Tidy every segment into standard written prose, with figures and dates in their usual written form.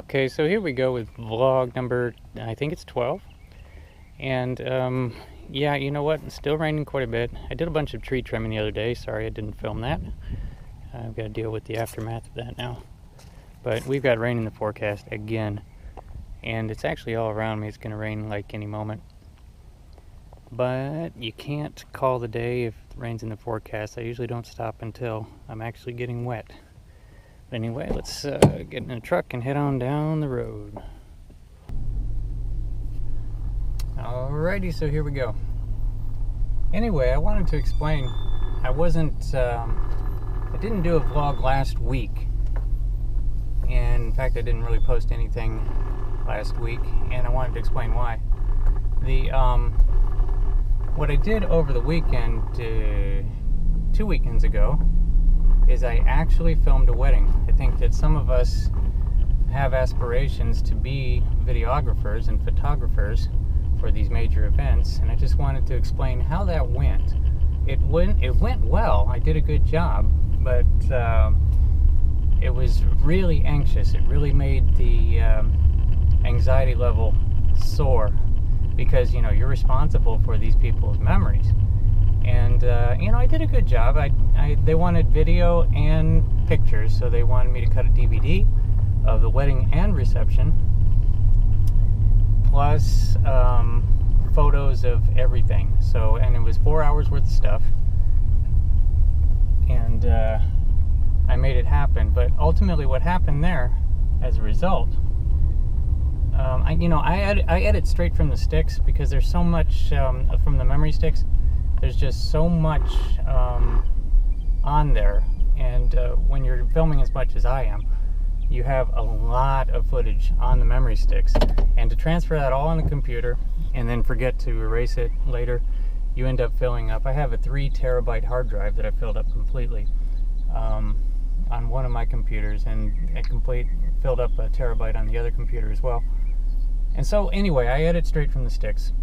Okay, so here we go with vlog number, I think it's 12. And yeah, you know what? It's still raining quite a bit. I did a bunch of tree trimming the other day. Sorry I didn't film that. I've got to deal with the aftermath of that now. But we've got rain in the forecast again. And it's actually all around me. It's going to rain like any moment. But you can't call the day if it rains in the forecast. I usually don't stop until I'm actually getting wet. But anyway, let's get in a truck and head on down the road. Alrighty, so here we go. Anyway, I wanted to explain, I didn't do a vlog last week. And in fact, I didn't really post anything last week, and I wanted to explain why. What I did over the weekend, 2 weekends ago, is I actually filmed a wedding. I think that some of us have aspirations to be videographers and photographers for these major events, and I just wanted to explain how that went. It went well. I did a good job, but it was really anxious. It really made the anxiety level soar, because you're responsible for these people's memories. And I did a good job. They wanted video and pictures, so they wanted me to cut a DVD of the wedding and reception, plus photos of everything. And it was 4 hours worth of stuff, and I made it happen. But ultimately, what happened there, as a result, I edit straight from the sticks, because there's so much from the memory sticks. There's just so much on there, and when you're filming as much as I am, you have a lot of footage on the memory sticks, and to transfer that all on the computer and then forget to erase it later, you end up filling up. I have a 3 terabyte hard drive that I filled up completely on one of my computers, and it filled up a terabyte on the other computer as well. And so anyway, I edit straight from the sticks.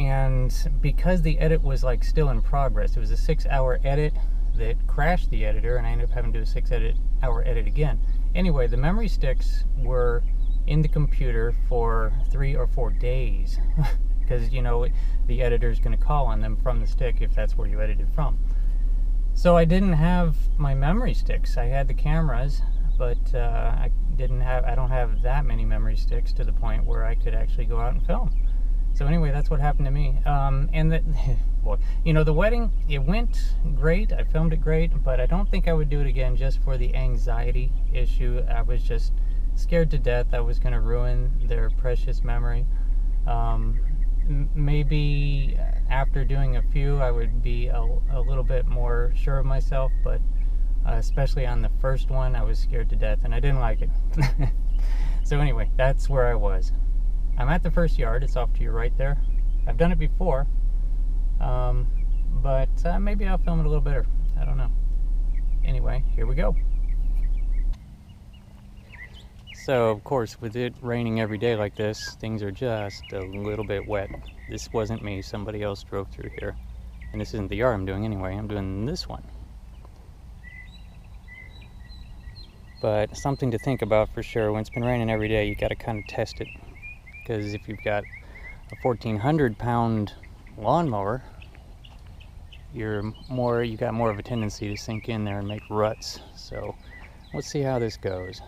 And because the edit was still in progress, it was a 6-hour edit that crashed the editor, and I ended up having to do a 6-hour edit again. Anyway, the memory sticks were in the computer for 3 or 4 days, because the editor's going to call on them from the stick if that's where you edited from. So I didn't have my memory sticks. I had the cameras, but I don't have that many memory sticks to the point where I could actually go out and film. So anyway, that's what happened to me. And boy, the wedding, it went great. I filmed it great, but I don't think I would do it again just for the anxiety issue. I was just scared to death I was going to ruin their precious memory. Maybe after doing a few, I would be a little bit more sure of myself, but especially on the first one, I was scared to death, and I didn't like it. So anyway, that's where I was. I'm at the first yard. It's off to your right there. I've done it before, but maybe I'll film it a little better. I don't know. Anyway, here we go. So, of course, with it raining every day like this, things are just a little bit wet. This wasn't me. Somebody else drove through here. And this isn't the yard I'm doing anyway. I'm doing this one. But something to think about for sure. When it's been raining every day, you got to kind of test it. Because if you've got a 1,400-pound lawnmower, you got more of a tendency to sink in there and make ruts. So let's see how this goes.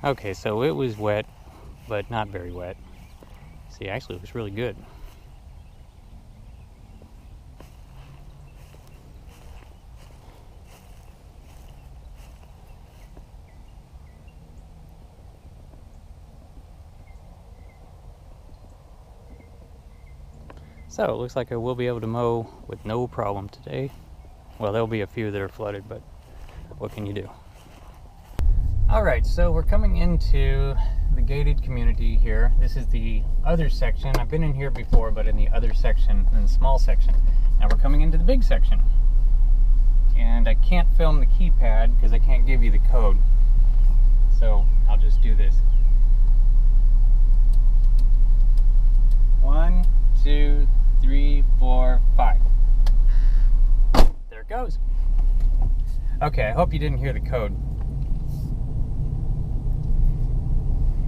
Okay, so it was wet, but not very wet. See, actually it was really good. So it looks like I will be able to mow with no problem today. Well, there'll be a few that are flooded, but what can you do? Alright, so we're coming into the gated community here. This is the other section. I've been in here before, but in the other section, in the small section. Now we're coming into the big section. And I can't film the keypad because I can't give you the code. So I'll just do this. 1, 2, 3, 4, 5. There it goes. Okay, I hope you didn't hear the code.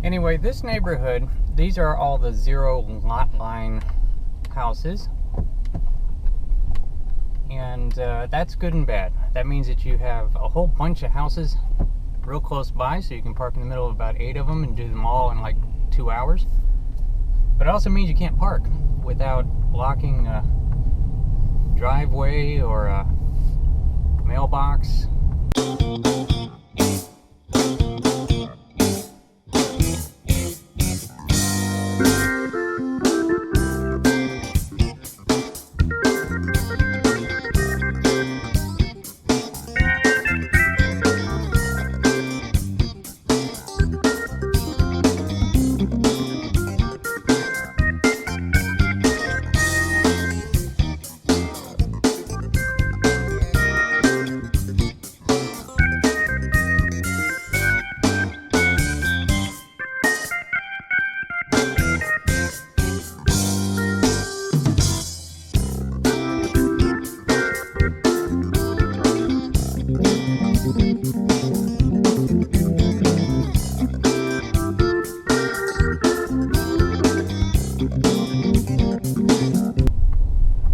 Anyway, this neighborhood, these are all the 0 lot line houses. And that's good and bad. That means that you have a whole bunch of houses real close by, so you can park in the middle of about 8 of them and do them all in like 2 hours. But it also means you can't park without blocking a driveway or a mailbox.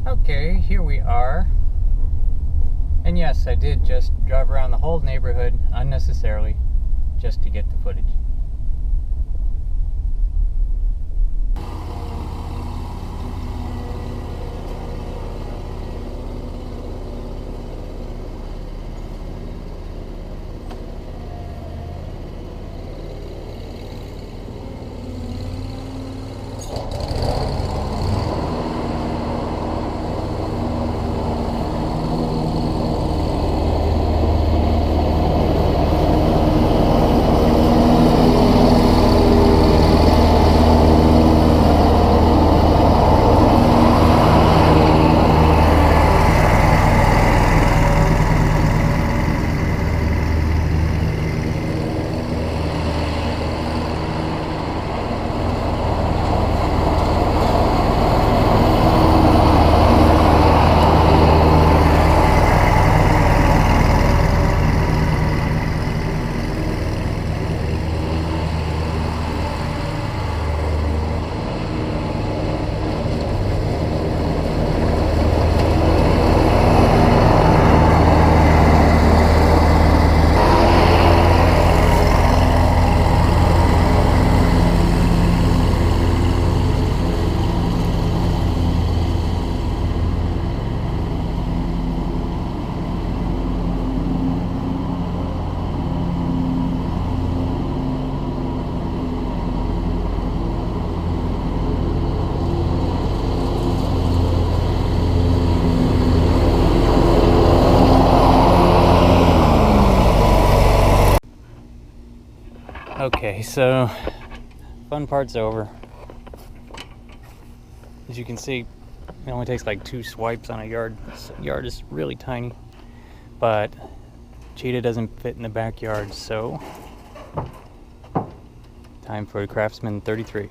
Okay, here we are. And yes, I did just drive around the whole neighborhood unnecessarily just to get the footage. Okay, so fun part's over. As you can see, it only takes like 2 swipes on a yard. This yard is really tiny, but Cheetah doesn't fit in the backyard, so time for Craftsman 33.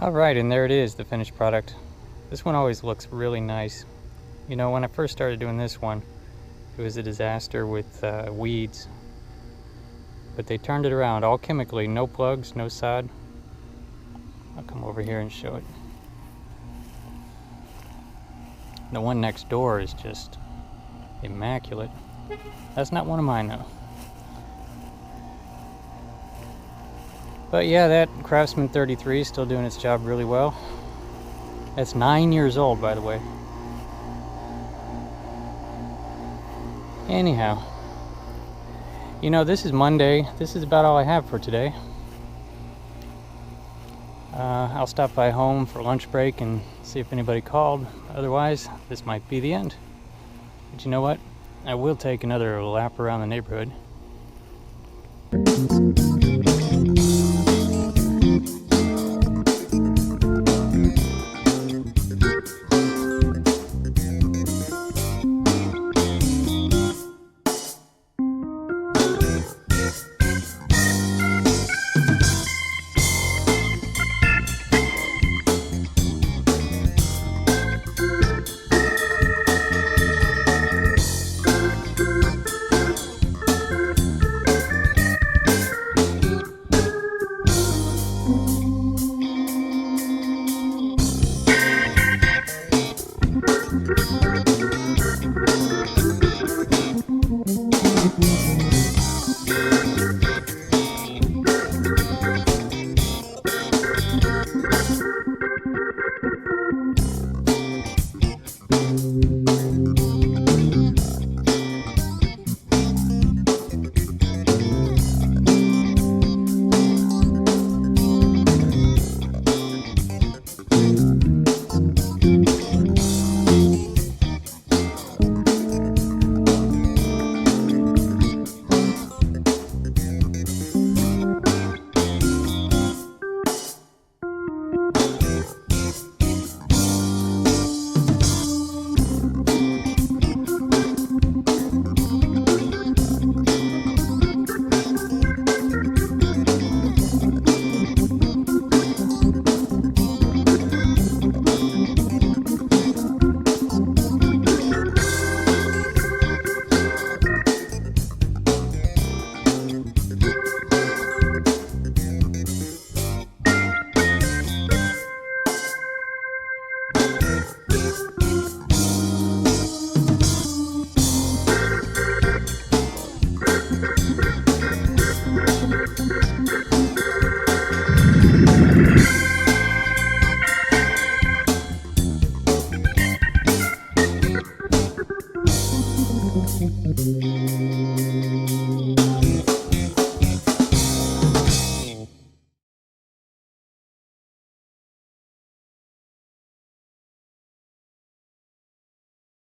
Alright, and there it is, the finished product. This one always looks really nice. You know, when I first started doing this one, it was a disaster with weeds. But they turned it around, all chemically, no plugs, no sod. I'll come over here and show it. The one next door is just immaculate. That's not one of mine though. But yeah, that Craftsman 33 is still doing its job really well. That's 9 years old, by the way. Anyhow, you know, this is Monday. This is about all I have for today. I'll stop by home for lunch break and see if anybody called. Otherwise, this might be the end. But you know what? I will take another lap around the neighborhood.